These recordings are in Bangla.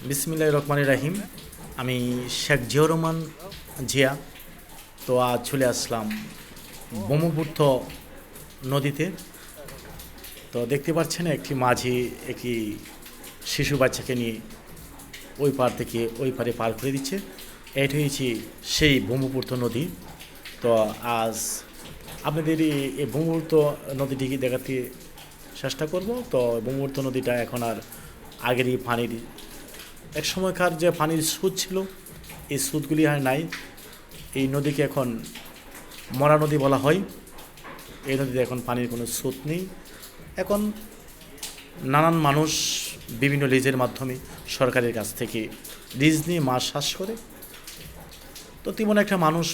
বিসমিল্লাহির রহমানির রাহিম। আমি শেখ জিয়াউর রহমান জিয়া। তো আজ চলে আসলাম ব্রহ্মপুত্র নদীতে। তো দেখতে পাচ্ছেন একটি মাঝি একটি শিশু বাচ্চাকে নিয়ে ওই পার থেকে ওই পারে পার করে দিচ্ছে। এটা হয়েছে সেই ব্রহ্মপুত্র নদী। তো আজ আপনাদের এই ব্রহ্মপুত্র নদীটিকে দেখাতে চেষ্টা করব। তো ব্রহ্মপুত্র নদীটা এখন আর আগেরই পানির এক সময়কার যে পানির স্রোত ছিল, এই স্রোতগুলি আর নাই। এই নদীকে এখন মরা নদী বলা হয়। এই নদীতে এখন পানির কোনো স্রোত নেই। এখন নানান মানুষ বিভিন্ন লিজের মাধ্যমে সরকারের কাছ থেকে লিজ নিয়ে মাছ চাষ করে। তো তেমন একটা মানুষ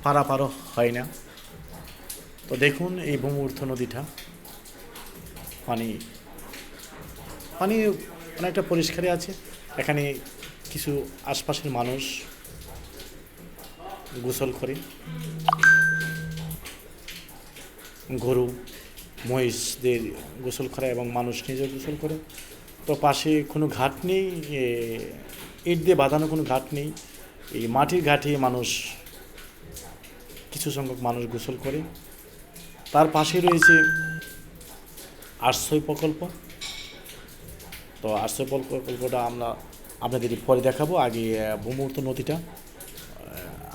পারাপারও হয় না। তো দেখুন এই ব্রহ্মপুত্র নদীটা পানি পানি অনেকটা পরিষ্কারই আছে। এখানে কিছু আশপাশের মানুষ গোসল করে, গরু মহিষদের গোসল করে এবং মানুষ নিজেও গোসল করে। তো পাশে কোনো ঘাট নেই, ইট দিয়ে বাঁধানো কোনো ঘাট নেই। এই মাটির ঘাটে মানুষ কিছু সংখ্যক মানুষ গোসল করে। তার পাশে রয়েছে আশ্রয় প্রকল্প। তো আশ্রয় প্রকল্পটা আমরা আপনাদের পরে দেখাবো। আগে ব্রহ্মপুত্র নদীটা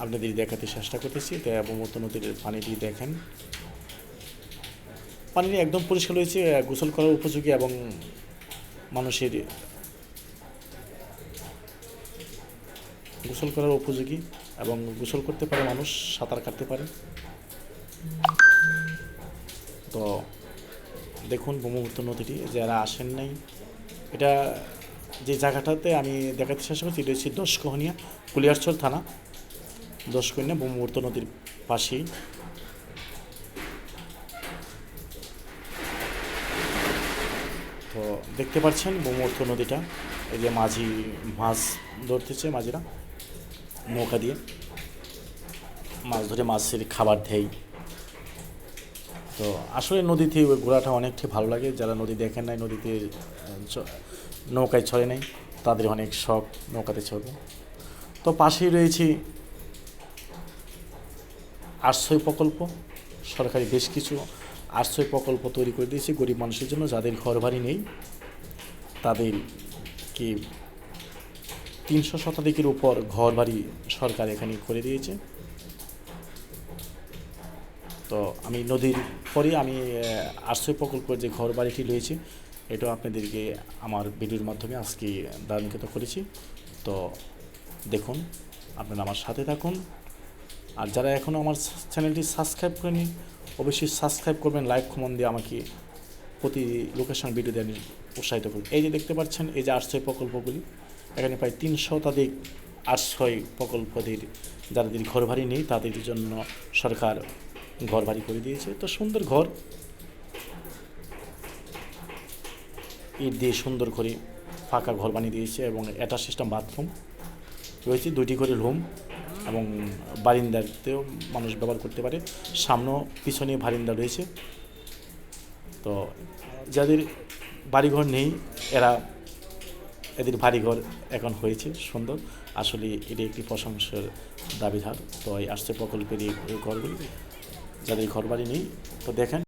আপনাদের দেখাতে চেষ্টা করতেছি। তো ব্রহ্মপুত্র নদীর পানিটি দেখেন, পানিটি একদম পরিষ্কার রয়েছে, গোসল করার উপযোগী এবং মানুষের গোসল করার উপযোগী এবং গোসল করতে পারে, মানুষ সাঁতার কাটতে পারে। তো দেখুন ব্রহ্মপুত্র নদীটি, যারা আসেন নাই, এটা যে জায়গাটাতে আমি দেখাতে চেষ্টা করছি এটা হচ্ছে দশকহনিয়া, কুলিয়ারচর থানা, দশকহনিয়া ব্রহ্মপুত্র নদীর পাশেই। তো দেখতে পাচ্ছেন ব্রহ্মপুত্র নদীটা, এই যে মাঝি মাছ ধরতেছে, মাঝিরা নৌকা দিয়ে মাছ ধরে মাছের খাবার দেয়। তো আসলে নদীতে ঘোরাটা অনেকটাই ভালো লাগে। যারা নদী দেখেন নাই, নদীতে নৌকায় চড়ে নাই, তাদের অনেক শখ নৌকাতে চড়বে। তো পাশেই রয়েছে আশ্রয় প্রকল্প। সরকারি বেশ কিছু আশ্রয় প্রকল্প তৈরি করে দিয়েছে গরিব মানুষের জন্য, যাদের ঘর বাড়ি নেই তাদেরকে 300 শতাধিকের উপর ঘর বাড়ি সরকার এখানে করে দিয়েছে। তো আমি নদীর পরে আমি আশ্রয় প্রকল্পের যে ঘর বাড়িটি রয়েছে এটাও আপনাদেরকে আমার ভিডিওর মাধ্যমে আজকে দানিকতা করেছি। তো দেখুন, আপনারা আমার সাথে থাকুন। আর যারা এখনও আমার চ্যানেলটি সাবস্ক্রাইব করেনি অবশ্যই সাবস্ক্রাইব করবেন, লাইক কমেন্ট দিয়ে আমাকে প্রতি লোকেশন ভিডিও দেন উৎসাহিত করুন। এই যে দেখতে পাচ্ছেন, এই যে আশ্রয় প্রকল্পগুলি, এখানে প্রায় 300 শতাধিক আশ্রয় প্রকল্পদের যাদের ঘর বাড়ি নেই তাদের জন্য সরকার ঘর বাড়ি করে দিয়েছে। তো সুন্দর ঘর, ইট দিয়ে সুন্দর করে ফাঁকা ঘর বানিয়ে দিয়েছে এবং অ্যাটাচ সিস্টেম বাথরুম রয়েছে, 2টি করে রুম এবং বারিন্দাতেও মানুষ ব্যবহার করতে পারে। সামনেও পিছনে বারিন্দা রয়েছে। তো যাদের বাড়িঘর নেই এদের বাড়িঘর এখন হয়েছে সুন্দর। আসলে এটি একটি প্রশংসার দাবিদার। তো এই আশ্রয় প্রকল্পের এই ঘরগুলি, যাদের ঘর বাড়ি নেই, তো দেখেন।